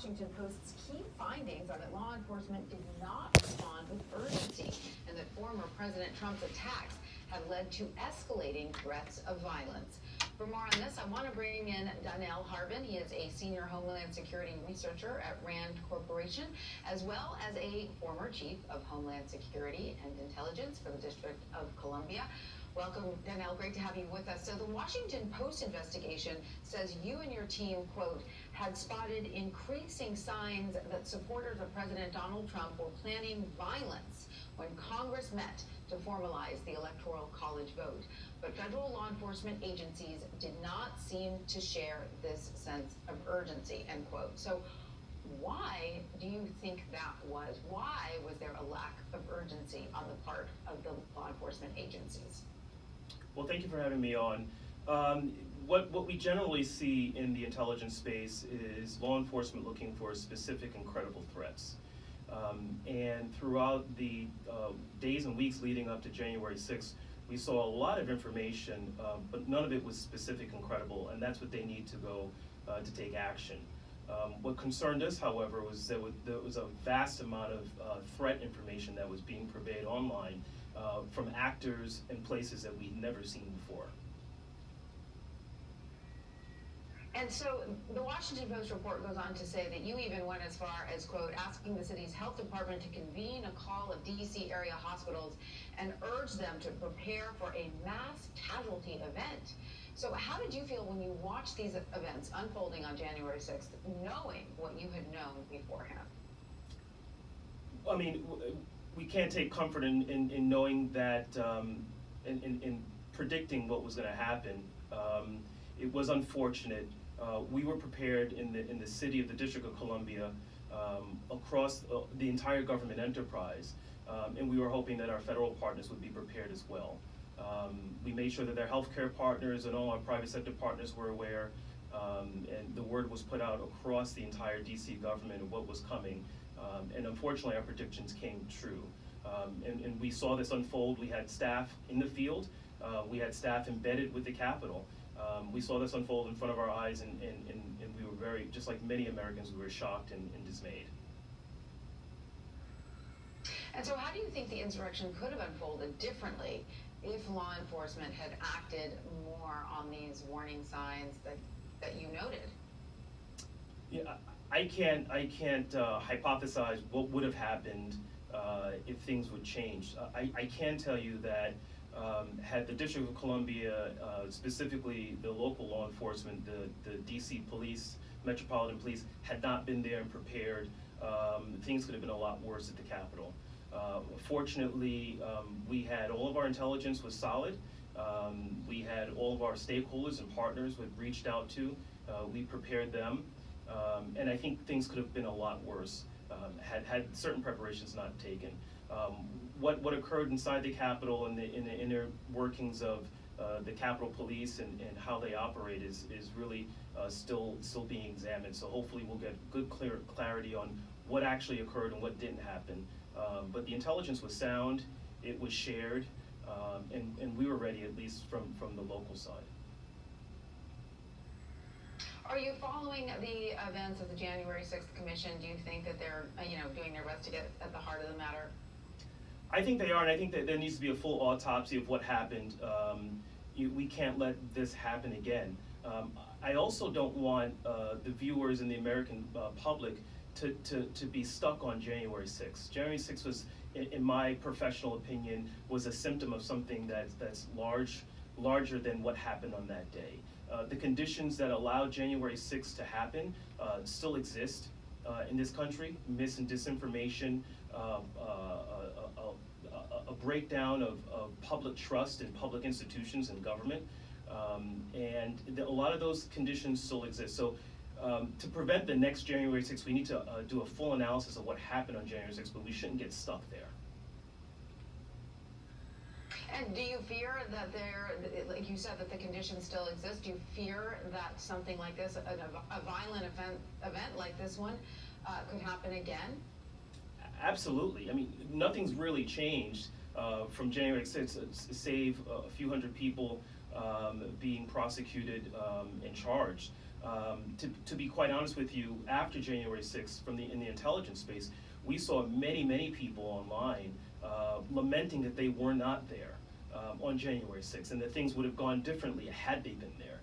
Washington Post's key findings are that law enforcement did not respond with urgency and that former President Trump's attacks have led to escalating threats of violence. For more on this, I want to bring in Donell Harvin. He is a senior Homeland Security researcher at RAND Corporation, as well as a former chief of Homeland Security and Intelligence for the District of Columbia. Welcome, Donell. Great to have you with us. So the Washington Post investigation says you and your team, quote, had spotted increasing signs that supporters of President Donald Trump were planning violence when Congress met to formalize the Electoral College vote. But federal law enforcement agencies did not seem to share this sense of urgency, end quote. So why do you think that was? Why was there a lack of urgency on the part of the law enforcement agencies? Well, thank you for having me on. What we generally see in the intelligence space is law enforcement looking for specific and credible threats. And throughout the days and weeks leading up to January 6th, we saw a lot of information, but none of it was specific and credible, and that's what they need to go to take action. What concerned us, however, was that there was a vast amount of threat information that was being purveyed online from actors and places that we'd never seen before. And so the Washington Post report goes on to say that you even went as far as, quote, asking the city's health department to convene a call of D.C. area hospitals and urge them to prepare for a mass casualty event. So how did you feel when you watched these events unfolding on January 6th, knowing what you had known beforehand? I mean, we can't take comfort in knowing that, in predicting what was going to happen. It was unfortunate. We were prepared in the city of the District of Columbia, across the entire government enterprise, and we were hoping that our federal partners would be prepared as well. We made sure that their healthcare partners and all our private sector partners were aware, and the word was put out across the entire DC government of what was coming, and unfortunately our predictions came true. And we saw this unfold. We had staff in the field, we had staff embedded with the Capitol. We saw this unfold in front of our eyes, and we were very, just like many Americans, we were shocked and dismayed. And so how do you think the insurrection could have unfolded differently if law enforcement had acted more on these warning signs that you noted? Yeah, I can't hypothesize what would have happened if things would change. I can tell you that had the District of Columbia, specifically the local law enforcement, the DC police, Metropolitan Police, had not been there and prepared, things could have been a lot worse at the Capitol. Fortunately, we had all of our intelligence was solid. We had all of our stakeholders and partners we'd reached out to. We prepared them, and I think things could have been a lot worse had certain preparations not taken. What occurred inside the Capitol and the inner workings of the Capitol Police and how they operate is really still being examined. So hopefully we'll get good clarity on what actually occurred and what didn't happen. But the intelligence was sound, it was shared, and we were ready, at least from the local side. Are you following the events of the January 6th Commission? Do you think that they're doing their best to get at the heart of the matter? I think they are, and I think that there needs to be a full autopsy of what happened. We can't let this happen again. I also don't want the viewers and the American public to be stuck on January 6th. January 6th was, in my professional opinion, was a symptom of something that's larger than what happened on that day. The conditions that allowed January 6th to happen still exist in this country. Mis and disinformation, a breakdown of public trust in public institutions and government, and a lot of those conditions still exist. So to prevent the next January 6th, we need to do a full analysis of what happened on January 6th, but we shouldn't get stuck there. And do you fear that like you said, that the conditions still exist? Do you fear that something like this, a violent event like this one, could happen again? Absolutely. I mean, nothing's really changed from January 6th, save a few hundred people being prosecuted and charged. To be quite honest with you, after January 6th, in the intelligence space, we saw many people online lamenting that they were not there on January 6th, and that things would have gone differently had they been there.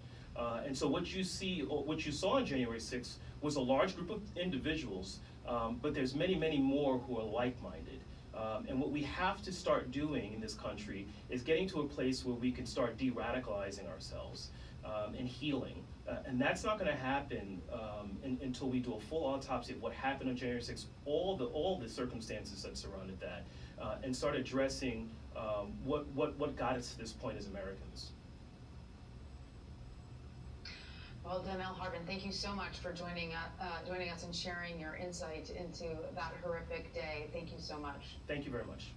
And so what you saw on January 6th was a large group of individuals, but there's many more who are like-minded. And what we have to start doing in this country is getting to a place where we can start de-radicalizing ourselves and healing. And that's not going to happen until we do a full autopsy of what happened on January 6th, all the circumstances that surrounded that, and start addressing what got us to this point as Americans. Well, Donell Harvin, thank you so much for joining us and sharing your insight into that horrific day. Thank you so much. Thank you very much.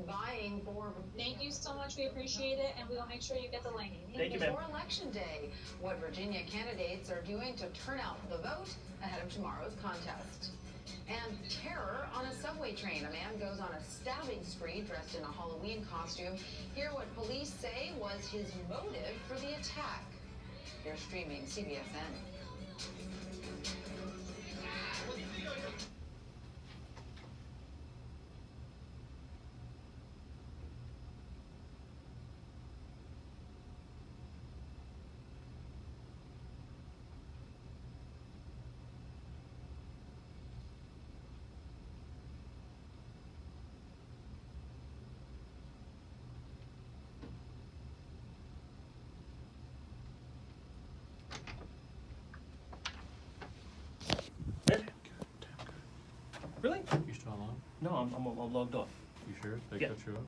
Vying for... Thank you so much. We appreciate it, and we will make sure you get the link. Thank you, ma'am. Before Election Day, what Virginia candidates are doing to turn out the vote ahead of tomorrow's contest. And terror on a subway train. A man goes on a stabbing spree dressed in a Halloween costume. Hear what police say was his motive for the attack. You're streaming CBSN. Really? You still on? No, I'm logged off. You sure? They Yeah. cut you up?